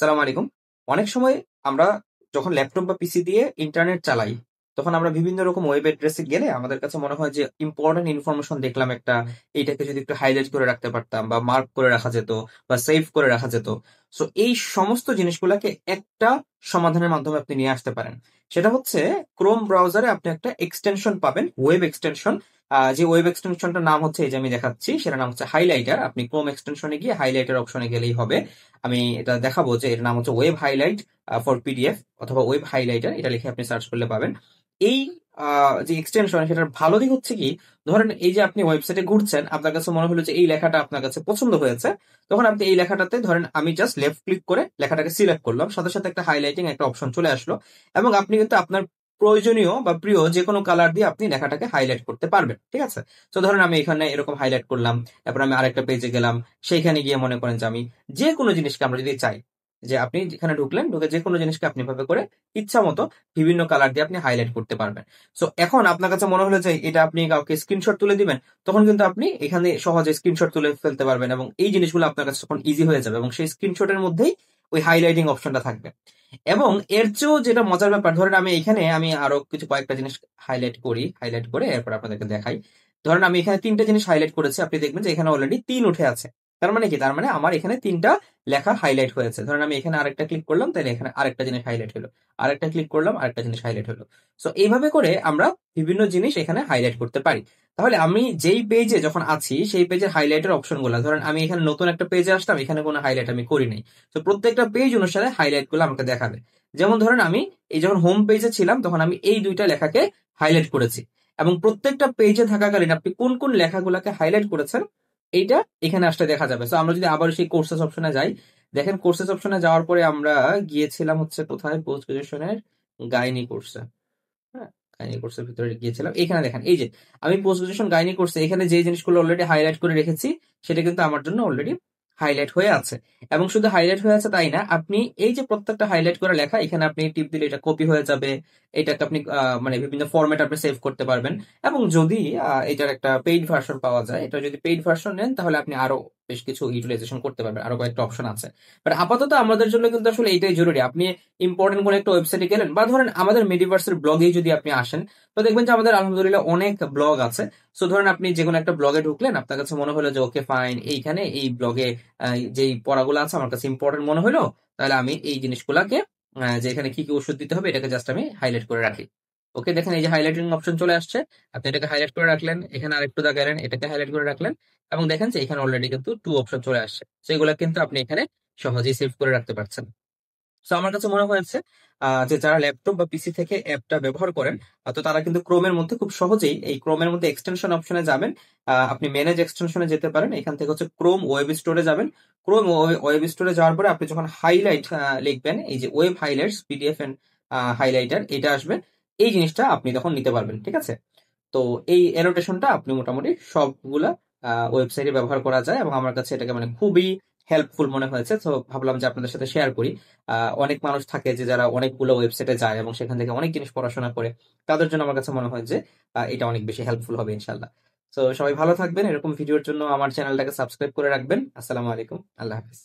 সালাম আলাইকুম। অনেক সময় আমরা যখন ল্যাপটপ বা পিসি দিয়ে ইন্টারনেট চালাই, তখন আমরা বিভিন্ন রকম ওয়েব অ্যাড্রেসে গেলে আমাদের কাছে মনে হয় যে ইম্পর্টেন্ট ইনফরমেশন দেখলাম একটা, এইটাকে যদি একটু হাইলাইট করে রাখতে পারতাম বা মার্ক করে রাখা যেত বা সেভ করে রাখা যেত। সো এই সমস্ত জিনিসগুলোকে একটা সমাধানের মাধ্যমে আপনি নিয়ে আসতে পারেন। সেটা হচ্ছে ক্রোম ব্রাউজারে আপনি একটা এক্সটেনশন পাবেন, ওয়েব এক্সটেনশন। যে ওয়েব এক্সটেনশনটার নাম হচ্ছে, এই যে আমি দেখাচ্ছি, সেটার নাম হচ্ছে হাইলাইটার। আপনি ক্রোম এক্সটেনশনে গিয়ে হাইলাইটার অপশনে গেলেই হবে। আমি এটা দেখাবো যে এর নাম হচ্ছে ওয়েব হাইলাইট ফর পিডিএফ, অথবা ওয়েব হাইলাইটার, এটা লিখে আপনি সার্চ করলে পাবেন। এই যে এক্সটেনশন, সেটার ভালো দিক হচ্ছে কি, ধরেন এই যে আপনি ওয়েবসাইটে ঘুরছেন, আপনার কাছে মনে হলো যে এই লেখাটা আপনার কাছে পছন্দ হয়েছে, তখন আপনি এই লেখাটাতে ধরেন আমি জাস্ট লেফট ক্লিক করে লেখাটাকে সিলেক্ট করলাম, সাথে সাথে একটা হাইলাইটিং একটা অপশন চলে আসলো, এবং আপনি কিন্তু আপনার প্রয়োজনীয় বা প্রিয় যে কোনো কালার দিয়ে আপনি লেখাটাকে হাইলাইট করতে পারবেন। ঠিক আছে? তো ধরেন আমি এখানে এরকম হাইলাইট করলাম, তারপর আমি আরেকটা পেজে গেলাম, সেইখানে গিয়ে মনে করেন যে আমি যে কোনো জিনিসকে আমরা যদি চাই, যে আপনি যেখানে ঢুকলেন, ঢুকে যে কোনো জিনিসকে আপনি ভাবে করে ইচ্ছা মতো বিভিন্ন কালার দিয়ে আপনি হাইলাইট করতে পারবেন। সো এখন আপনার কাছে মনে হলো যে এটা আপনি কাউকে স্ক্রিনশট তুলে দিবেন, তখন কিন্তু আপনি এখানে সহজে স্ক্রিনশট তুলে ফেলতে পারবেন, এবং এই জিনিসগুলো আপনার কাছে তখন ইজি হয়ে যাবে, এবং সেই স্ক্রিনশটের মধ্যেই ওই হাইলাইটিং অপশনটা থাকবে। এবং এর চেয়েও যেটা মজার ব্যাপার, ধরেন আমি এখানে আমি আরো কিছু কয়েকটা জিনিস হাইলাইট করি, হাইলাইট করে এরপর আপনাদেরকে দেখাই। ধরেন আমি এখানে তিনটা জিনিস হাইলাইট করেছি, আপনি দেখবেন যে এখানে অলরেডি 3 উঠে আছে। তার মানে কি? তার মানে আমার এখানে তিনটা লেখা হাইলাইট হয়েছে। ধরেন আমি এখানে আরেকটা ক্লিক করলাম, তাহলে এখানে আরেকটা জিনিস হাইলাইট হলো। আরেকটা ক্লিক করলাম, আরেকটা জিনিস হাইলাইট হলো। সো এইভাবে করে আমরা বিভিন্ন জিনিস এখানে হাইলাইট করতে পারি। তাহলে আমি যেই পেজে যখন আছি, সেই পেজের হাইলাইটের অপশন গুলো, ধরেন আমি এখানে নতুন একটা পেজে আসলাম, এখানে কোনো হাইলাইট আমি করি নাই। তো প্রত্যেকটা পেজ অনুসারে হাইলাইট গুলো আমাকে দেখাবে। যেমন ধরেন আমি এই যখন হোম পেজে ছিলাম, তখন আমি এই দুইটা লেখাকে হাইলাইট করেছি, এবং প্রত্যেকটা পেজে থাকাকালীন আপনি কোন কোন লেখাগুলোকে হাইলাইট করেছেন এইটা এখানে আসলে দেখা যাবে। তো আমরা যদি আবার সেই কোর্সেস অপশনে যাই, দেখেন কোর্সেস অপশনে যাওয়ার পরে আমরা গিয়েছিলাম হচ্ছে কোথায়, পোস্ট গ্রাজুয়েশনের গাইনি কোর্সে। হ্যাঁ, গাইনি কোর্সের ভিতরে গিয়েছিলাম, এখানে দেখেন এই যে আমি পোস্ট গ্রাজুয়েশন গাইনি কোর্সে এখানে যে জিনিসগুলো অলরেডি হাইলাইট করে রেখেছি, সেটা কিন্তু আমার জন্য অলরেডি হাইলাইট হয়ে আছে। এবং শুধু হাইলাইট হয়ে আছে তাই না, আপনি এই যে প্রত্যেকটা হাইলাইট করা লেখা, এখানে আপনি টিপ দিলে এটা কপি হয়ে যাবে। এটাকে আপনি মানে বিভিন্ন ফরম্যাট আপনি সেভ করতে পারবেন। এবং যদি এটার একটা পেইড ভার্সন পাওয়া যায়, এটা যদি পেইড ভার্সন নেন, তাহলে আপনি আরো বেশ কিছু ইউটিলাইজেশন করতে পারবেন, আরো কয়েকটা অপশন আছে। বাট আপাতত আমাদের জন্য কিন্তু আসলে এটাই জরুরি। আপনি ইম্পর্টেন্ট কোনো একটা ওয়েবসাইটে গেলেন, বা ধরেন আমাদের মেডিভার্সের ব্লগে যদি আপনি আসেন, তো দেখবেন যে আমাদের আলহামদুলিল্লাহ অনেক ব্লগ আছে। সো ধরেন আপনি যে কোনো একটা ব্লগে ঢুকলেন, আপনার কাছে মনে হলো যে ওকে ফাইন, এইখানে এই ব্লগে যেই পড়াগুলো আছে আমার কাছে ইম্পর্টেন্ট মনে হলো, তাহলে আমি এই জিনিসগুলাকে যে এখানে কি কি ওষুধ দিতে হবে, এটাকে জাস্ট আমি হাইলাইট করে রাখি। ওকে, দেখেন এই যে হাইলাইটিং অপশন চলে আসছে। আপনি এটাকে হাইলাইট করে রাখলেন, এখানে আরেকটু দাগালেন, এটাকে হাইলাইট করে রাখলেন, এবং দেখেন যে এখানে অলরেডি কিন্তু 2 অপশন চলে আসছে। সেগুলো কিন্তু আপনি এখানে সহজেই সেভ করে রাখতে পারছেন। সো আমার কাছে মনে হয়েছে যে যারা ল্যাপটপ বা পিসি থেকে অ্যাপটা ব্যবহার করেন, তো তারা কিন্তু ক্রোমের মধ্যে খুব সহজেই এই ক্রোমের মধ্যে এক্সটেনশন অপশনে যাবেন। আপনি ম্যানেজ এক্সটেনশনে যেতে পারেন, এখান থেকে হচ্ছে ক্রোম ওয়েব স্টোরে যাবেন। ক্রোম ওয়েব স্টোরে যাওয়ার পরে আপনি যখন হাইলাইট লিখবেন, এই যে web highlights PDF and highlighter, এটা আসবে। এই জিনিসটা আপনি তখন নিতে পারবেন। ঠিক আছে? তো এই অ্যানোটেশনটা আপনি মোটামুটি সবগুলা ওয়েবসাইটে ব্যবহার করা যায়, এবং আমার কাছে এটাকে মানে খুবই হেল্পফুল মনে হয়েছে। তো ভাবলাম যে আপনাদের সাথে শেয়ার করি। অনেক মানুষ থাকে যে যারা অনেকগুলো ওয়েবসাইটে যায় এবং সেখান থেকে অনেক জিনিস পড়াশোনা করে, তাদের জন্য আমার কাছে মনে হয় যে এটা অনেক বেশি হেল্পফুল হবে ইনশাল্লাহ। তো সবাই ভালো থাকবেন, এরকম ভিডিওর জন্য আমার চ্যানেলটাকে সাবস্ক্রাইব করে রাখবেন। আসসালামু আলাইকুম, আল্লাহ হাফিজ।